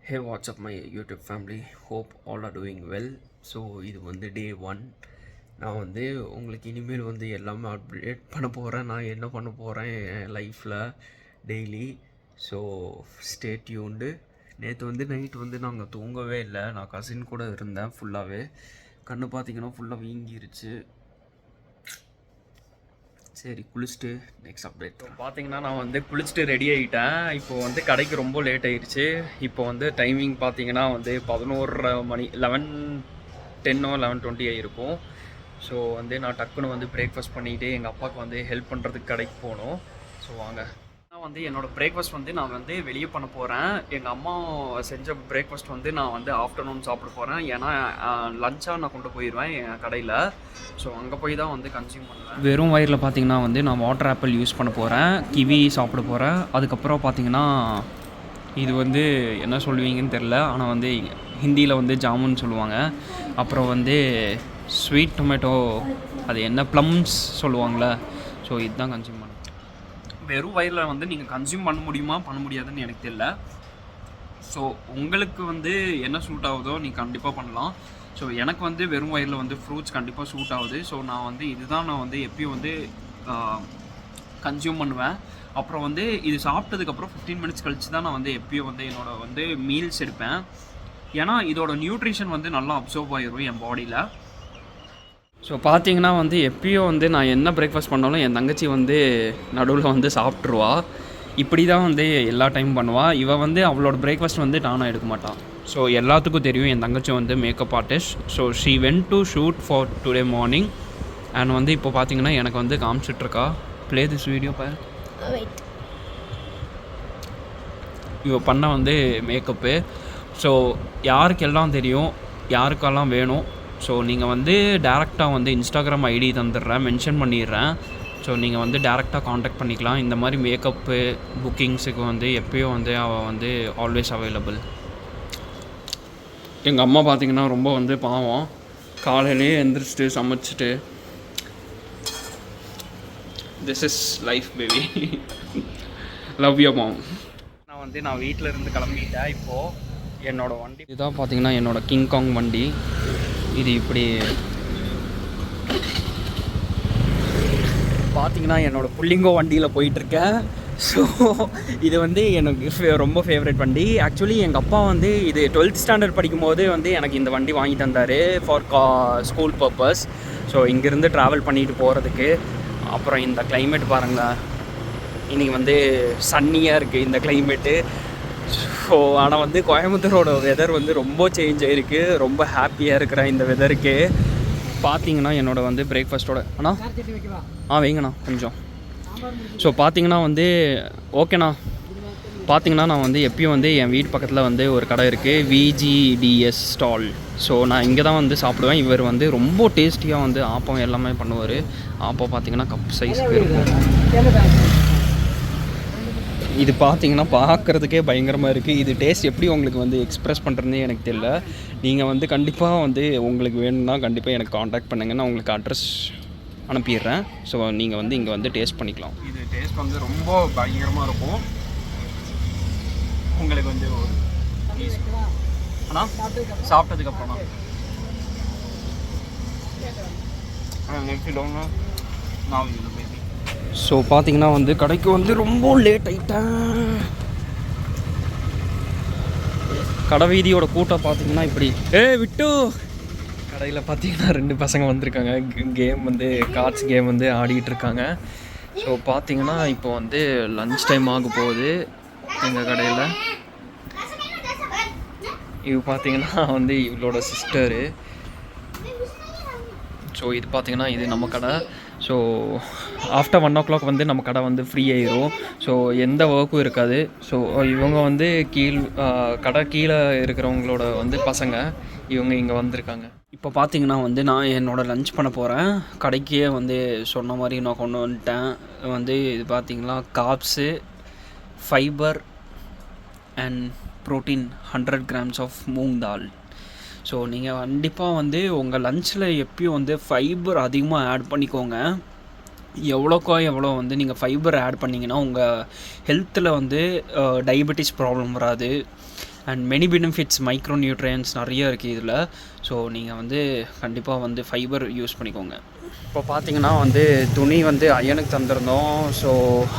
Hey, what's up my YouTube family? Hope all are doing well. So இது வந்து டே 1. நான் வந்து உங்களுக்கு இனிமேல் வந்து எல்லாமே அப்டேட் பண்ண போகிறேன். நான் என்ன பண்ண போகிறேன் என் லைஃப்பில் டெய்லி. So stay tuned. நேற்று வந்து நைட் வந்து நாங்கள் தூங்கவே இல்லை. நான் கசின் கூட இருந்தேன். ஃபுல்லாகவே கண்ணு பார்த்தீங்கன்னா ஃபுல்லாக வீங்கிருச்சு. சரி குளிச்சுட்டு நெக்ஸ்ட் அப்டேட் பார்த்தீங்கன்னா நான் வந்து குளிச்சுட்டு ரெடி ஆகிட்டேன். இப்போ வந்து கடைக்கு ரொம்ப லேட் ஆகிடுச்சு. இப்போ வந்து டைமிங் பார்த்தீங்கன்னா வந்து 11:30 மணி, 11:10 11:20 ஆகிருக்கும். ஸோ வந்து நான் டக்குன்னு வந்து பிரேக்ஃபாஸ்ட் பண்ணிவிட்டு எங்கள் அப்பாவுக்கு வந்து ஹெல்ப் பண்ணுறதுக்கு கடைக்கு போகணும். ஸோ வாங்க. நான் வந்து என்னோடய பிரேக்ஃபாஸ்ட் வந்து நான் வந்து வெளியே பண்ண போகிறேன். எங்கள் அம்மா செஞ்ச பிரேக்ஃபாஸ்ட் வந்து நான் வந்து ஆஃப்டர்நூன் சாப்பிட போகிறேன். ஏன்னா லஞ்சாக நான் கொண்டு போயிடுவேன் என் கடையில். ஸோ அங்கே போய் தான் வந்து கன்சியூம் பண்ணுவேன். வெறும் வயிறில் பார்த்தீங்கன்னா வந்து நான் வாட்டர் ஆப்பிள் யூஸ் பண்ண போகிறேன், கிவி சாப்பிட போகிறேன். அதுக்கப்புறம் பார்த்தீங்கன்னா இது வந்து என்ன சொல்லுவீங்கன்னு தெரில, ஆனால் வந்து ஹிந்தியில் வந்து ஜாமுன்னு சொல்லுவாங்க. அப்புறம் வந்து ஸ்வீட் டொமேட்டோ, அது என்ன ப்ளம்ஸ் சொல்லுவாங்களே. ஸோ இதுதான் கன்சியூம் பண்ணுவேன். வெறும் வயிறில் வந்து நீங்கள் கன்சியூம் பண்ண முடியுமா பண்ண முடியாதுன்னு எனக்கு தெரியல. ஸோ உங்களுக்கு வந்து என்ன சூட் ஆகுதோ நீங்கள் கண்டிப்பாக பண்ணலாம். ஸோ எனக்கு வந்து வெறும் வயிறில் வந்து ஃப்ரூட்ஸ் கண்டிப்பாக சூட் ஆகுது. ஸோ நான் வந்து இதுதான் நான் வந்து எப்பயும் வந்து கன்சியூம் பண்ணுவேன். அப்புறம் வந்து இது சாப்பிட்டதுக்கப்புறம் 15 மினிட்ஸ் கழிச்சு தான் நான் வந்து எப்பயும் வந்து என்னோடய வந்து மீல்ஸ் எடுப்பேன். ஏன்னா இதோட நியூட்ரிஷன் வந்து நல்லா அப்சர்வ் ஆகிரும் என் பாடியில். ஸோ பார்த்தீங்கன்னா வந்து எப்பயும் வந்து நான் என்ன பிரேக்ஃபாஸ்ட் பண்ணாலும் என் தங்கச்சி வந்து நடுவில் வந்து சாப்பிட்ருவா. இப்படி தான் வந்து எல்லா டைம் பண்ணுவாள். இவள் வந்து அவளோட பிரேக்ஃபாஸ்ட் வந்து நானும் எடுக்க மாட்டான். ஸோ எல்லாத்துக்கும் தெரியும் என் தங்கச்சி வந்து makeup artist. So she went to shoot for today morning. And வந்து இப்போ பார்த்தீங்கன்னா எனக்கு வந்து காமிச்சிட்ருக்கா. ப்ளே திஸ் வீடியோ பார். இவ பண்ண வந்து மேக்கப்பு. ஸோ யாருக்கெல்லாம் தெரியும், யாருக்கெல்லாம் வேணும். ஸோ நீங்கள் வந்து டேரெக்டாக வந்து இன்ஸ்டாகிராம் ஐடி தந்துடுறேன், மென்ஷன் பண்ணிடுறேன். ஸோ நீங்கள் வந்து டேரெக்டாக காண்டாக்ட் பண்ணிக்கலாம். இந்த மாதிரி மேக்கப்பு புக்கிங்ஸுக்கு வந்து எப்பயும் வந்து அவள் வந்து ஆல்வேஸ் அவைலபிள். எங்கள் அம்மா பார்த்திங்கன்னா ரொம்ப வந்து பாவம். காலையிலேயே எந்திரிச்சிட்டு சமைச்சிட்டு, this is life baby. Love you mom. நான் வீட்டில் இருந்து கிளம்பிட்டேன். இப்போது என்னோடய வண்டி இதுதான் பார்த்திங்கன்னா என்னோடய கிங்காங் வண்டி. இது இப்படி பார்த்திங்கன்னா என்னோடய புள்ளிங்கோ வண்டியில் போயிட்டுருக்கேன். ஸோ இது வந்து எனக்கு ரொம்ப ஃபேவரட் வண்டி. ஆக்சுவலி எங்கள் அப்பா வந்து இது 12th ஸ்டாண்டர்ட் படிக்கும்போது வந்து எனக்கு இந்த வண்டி வாங்கி தந்தார் ஃபார் ஸ்கூல் பர்பஸ். ஸோ இங்கேருந்து ட்ராவல் பண்ணிட்டு போகிறதுக்கு. அப்புறம் இந்த கிளைமேட் பாருங்கள், இன்றைக்கி வந்து சன்னியாக இருக்குது இந்த கிளைமேட்டு. ஸோ ஆனால் வந்து கோயம்புத்தூரோட வெதர் வந்து ரொம்ப சேஞ்ச் ஆகிருக்கு. ரொம்ப ஹாப்பியாக இருக்கிறேன் இந்த வெதருக்கு. பார்த்தீங்கன்னா என்னோடய வந்து பிரேக்ஃபாஸ்ட்டோட வைங்கண்ணா கொஞ்சம். ஸோ பார்த்தீங்கன்னா வந்து ஓகேண்ணா. பார்த்தீங்கன்னா நான் வந்து எப்பயும் வந்து என் வீட்டு பக்கத்தில் வந்து ஒரு கடை இருக்குது, VGDS ஸ்டால். ஸோ நான் இங்கே தான் வந்து சாப்பிடுவேன். இவர் வந்து ரொம்ப டேஸ்டியாக வந்து ஆப்பம் எல்லாமே பண்ணுவார். ஆப்பம் பார்த்தீங்கன்னா கப் சைஸ்க்கு இருக்கும். இது பார்த்தீங்கன்னா பார்க்குறதுக்கே பயங்கரமாக இருக்குது. இது டேஸ்ட் எப்படி உங்களுக்கு வந்து எக்ஸ்ப்ரெஸ் பண்ணுறதுனே எனக்கு தெரியல. நீங்கள் வந்து கண்டிப்பாக வந்து உங்களுக்கு வேணும்னா கண்டிப்பாக எனக்கு காண்டாக்ட் பண்ணுங்கள். நான் உங்களுக்கு அட்ரஸ் அனுப்பிடுறேன். ஸோ நீங்கள் வந்து இங்கே வந்து டேஸ்ட் பண்ணிக்கலாம். இது டேஸ்ட் வந்து ரொம்ப பயங்கரமாக இருக்கும். உங்களுக்கு வந்து ஒரு ஆனால் சாப்பிட்டதுக்கப்புறம் நான் ஸோ பார்த்தீங்கன்னா வந்து கடைக்கு வந்து ரொம்ப லேட் ஆகிட்டேன். கடை வீதியோட கூட்டம் பார்த்தீங்கன்னா இப்படி விட்டு கடையில் பார்த்தீங்கன்னா 2 பசங்க வந்திருக்காங்க. கேம் வந்து கார்ட்ஸ் கேம் வந்து ஆடிக்கிட்டு இருக்காங்க. ஸோ பார்த்தீங்கன்னா இப்போ வந்து லன்ச் டைம் ஆக போகுது எங்கள் கடையில். இது பார்த்தீங்கன்னா வந்து இவளோட சிஸ்டரு. ஸோ இது பார்த்தீங்கன்னா இது நம்ம கடை. ஸோ ஆஃப்டர் 1 o'clock வந்து நம்ம கடை வந்து ஃப்ரீ ஆயிரும். ஸோ எந்த ஒர்க்கும் இருக்காது. ஸோ இவங்க வந்து கடை கீழே இருக்கிறவங்களோட வந்து பசங்க இவங்க இங்கே வந்திருக்காங்க. இப்போ பார்த்தீங்கன்னா வந்து நான் என்னோடய லன்ச் பண்ண போகிறேன். கடைக்கே வந்து சொன்ன மாதிரி நான் கொண்டு வந்துட்டேன். வந்து இது பார்த்தீங்கன்னா carbs, fibre and protein 100 grams of moong dal. So நீங்கள் கண்டிப்பாக வந்து உங்கள் லன்ச்சில் எப்பயும் வந்து ஃபைபர் அதிகமாக ஆட் பண்ணிக்கோங்க. எவ்வளோ வந்து நீங்கள் ஃபைபர் ஆட் பண்ணிங்கன்னா உங்கள் ஹெல்த்தில் வந்து டயபெட்டிஸ் ப்ராப்ளம் வராது. And many benefits micro nutrients நிறைய இருக்குது இதில். ஸோ நீங்கள் வந்து கண்டிப்பாக வந்து ஃபைபர் யூஸ் பண்ணிக்கோங்க. இப்போ பார்த்தீங்கன்னா வந்து துணி வந்து அயனுக்கு தந்திருந்தோம். ஸோ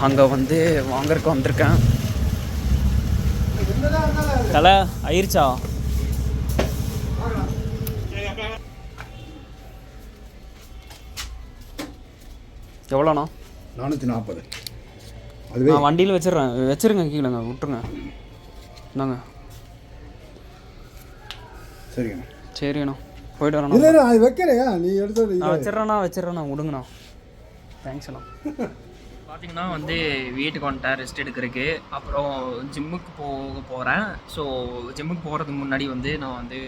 அங்கே வந்து வாங்கறதுக்கு வந்திருக்கேன். தலை ஆயிடுச்சா? எவ்வளோண்ணா? 440. நான் வண்டியில் வச்சிருங்க கீழேங்க விட்டுருங்க. இந்தாங்க. சரிங்கண்ணா. சரிண்ணா போய்ட்டு வரேண்ணா. இல்லை அது வைக்கிறையா நீ எடுத்து? நான் வச்சிட்றேண்ணா விடுங்கண்ணா. தேங்க்ஸ்ண்ணா. பார்த்தீங்கன்னா வந்து வீட்டுக்கு வந்துட்டேன் ரெஸ்ட் எடுக்கிறதுக்கு. அப்புறம் ஜிம்முக்கு போகிறேன். ஸோ ஜிம்முக்கு போகிறதுக்கு முன்னாடி வந்து நான் வந்து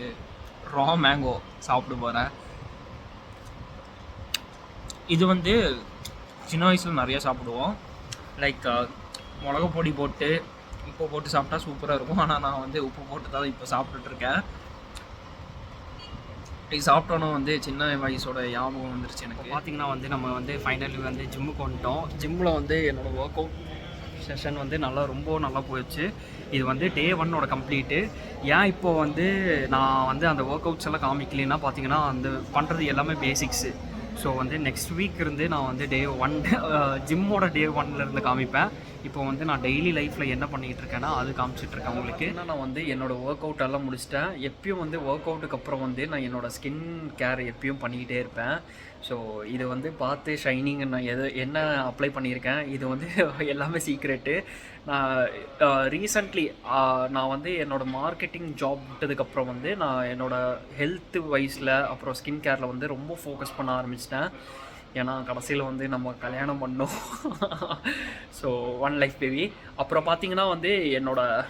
ரா மேங்கோ சாப்பிட போகிறேன். இது வந்து சின்ன வயசில் நிறையா சாப்பிடுவோம். லைக் மிளகு பொடி போட்டு உப்பு போட்டு சாப்பிட்டா சூப்பராக இருக்கும். ஆனால் நான் வந்து உப்பு போட்டு தான் இப்போ சாப்பிட்டுட்ருக்கேன். இது சாப்பிட்டோன்னா வந்து சின்ன வயசோட ஞாபகம் வந்துருச்சு எனக்கு. பார்த்திங்கன்னா வந்து நம்ம வந்து ஃபைனலி வந்து ஜிம்முக்கு வந்துட்டோம். ஜிம்மில் வந்து என்னோடய ஒர்க் அவுட் செஷன் வந்து ரொம்ப நல்லா போயிடுச்சு. இது வந்து டே 1 கம்ப்ளீட்டு. ஏன் இப்போது வந்து நான் வந்து அந்த ஒர்க் அவுட்ஸ் எல்லாம் காமிக்கலைன்னா பார்த்தீங்கன்னா அந்த பண்ணுறது எல்லாமே பேசிக்ஸு. ஸோ வந்து நெக்ஸ்ட் வீக் இருந்து நான் வந்து டே 1 ஜிம்மோட டே 1 காமிப்பேன். இப்போ வந்து நான் டெய்லி லைஃப்பில் என்ன பண்ணிகிட்டு இருக்கேன்னா அது காமிச்சிட்ருக்கேன் உங்களுக்கு. நான் வந்து என்னோடய ஒர்க் அவுட் எல்லாம் முடிச்சிட்டேன். எப்பயும் வந்து ஒர்க் அவுட்டுக்கு அப்புறம் வந்து நான் என்னோடய ஸ்கின் கேர் எப்பயும் பண்ணிக்கிட்டே இருப்பேன். ஸோ இது வந்து பார்த்து ஷைனிங் நான் என்ன அப்ளை பண்ணியிருக்கேன் இது வந்து எல்லாமே சீக்ரெட்டு. நான் ரீசன்ட்லி நான் வந்து என்னோடய மார்க்கெட்டிங் ஜாப் விட்டதுக்கப்புறம் வந்து நான் என்னோடய ஹெல்த்து வைஸில் அப்புறம் ஸ்கின் கேரில் வந்து ரொம்ப ஃபோக்கஸ் பண்ண ஆரம்பிச்சிட்டேன். ஏன்னா கடைசியில் வந்து நம்ம கல்யாணம் பண்ணோம். So 1 life baby. அப்புறம் பார்த்திங்கன்னா வந்து என்னோடய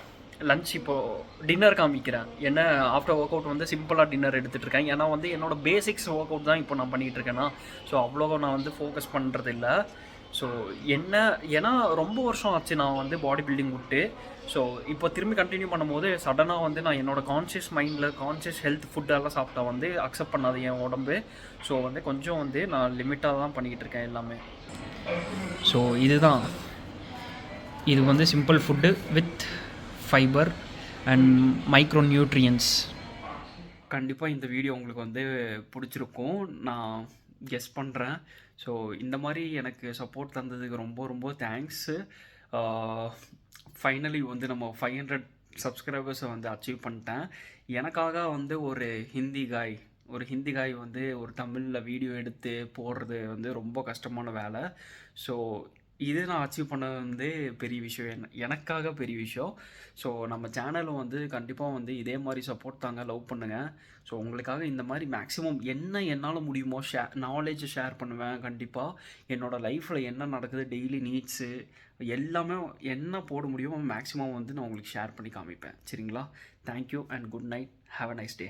லன்ச் இப்போது டின்னர் காமிக்கிறேன். என்ன ஆஃப்டர் ஒர்க் அவுட் வந்து சிம்பிளாக டின்னர் எடுத்துகிட்ருக்கேன். ஏன்னா வந்து என்னோடய பேசிக்ஸ் ஒர்க் அவுட் தான் இப்போ நான் பண்ணிகிட்டு இருக்கேன்னா. ஸோ அவ்வளோ நான் வந்து ஃபோக்கஸ் பண்ணுறது இல்லை. ஸோ ஏன்னா ரொம்ப வருஷம் ஆச்சு நான் வந்து பாடி பில்டிங் விட்டு. ஸோ இப்போ திரும்பி கண்டினியூ பண்ணும்போது சடனாக வந்து நான் என்னோடய கான்ஷியஸ் மைண்டில் கான்ஷியஸ் ஹெல்த் ஃபுட்டெல்லாம் சாப்பிட்டா வந்து அக்செப்ட் பண்ணாது என் உடம்பு. ஸோ வந்து கொஞ்சம் வந்து நான் லிமிட்டாக தான் பண்ணிக்கிட்டு இருக்கேன் எல்லாமே. ஸோ இது வந்து simple food with fibre and micro nutrients. கண்டிப்பாக இந்த வீடியோ உங்களுக்கு வந்து பிடிச்சிருக்கும் நான் கெஸ் பண்ணுறேன். ஸோ இந்த மாதிரி எனக்கு சப்போர்ட் தந்ததுக்கு ரொம்ப தேங்க்ஸு. ஃபைனலி வந்து நம்ம 500 சப்ஸ்கிரைபர்ஸை வந்து அச்சீவ் பண்ணிட்டேன். எனக்காக வந்து ஒரு ஹிந்தி காய் வந்து ஒரு தமிழில் வீடியோ எடுத்து போடுறது வந்து ரொம்ப கஷ்டமான வேலை. ஸோ இது நான் அச்சீவ் பண்ணது வந்து பெரிய விஷயம், எனக்காக பெரிய விஷயம். ஸோ நம்ம சேனலும் வந்து கண்டிப்பாக வந்து இதே மாதிரி சப்போர்ட் தாங்க, லவ் பண்ணுங்கள். ஸோ உங்களுக்காக இந்த மாதிரி மேக்ஸிமம் என்னால் முடியுமோ நாலேஜ் ஷேர் பண்ணுவேன். கண்டிப்பாக என்னோடய லைஃப்பில் என்ன நடக்குது, டெய்லி நீட்ஸு எல்லாமே என்ன போட முடியுமோ மேக்ஸிமம் வந்து நான் உங்களுக்கு ஷேர் பண்ணி காமிப்பேன். சரிங்களா? Thank you and good night. Have a nice day.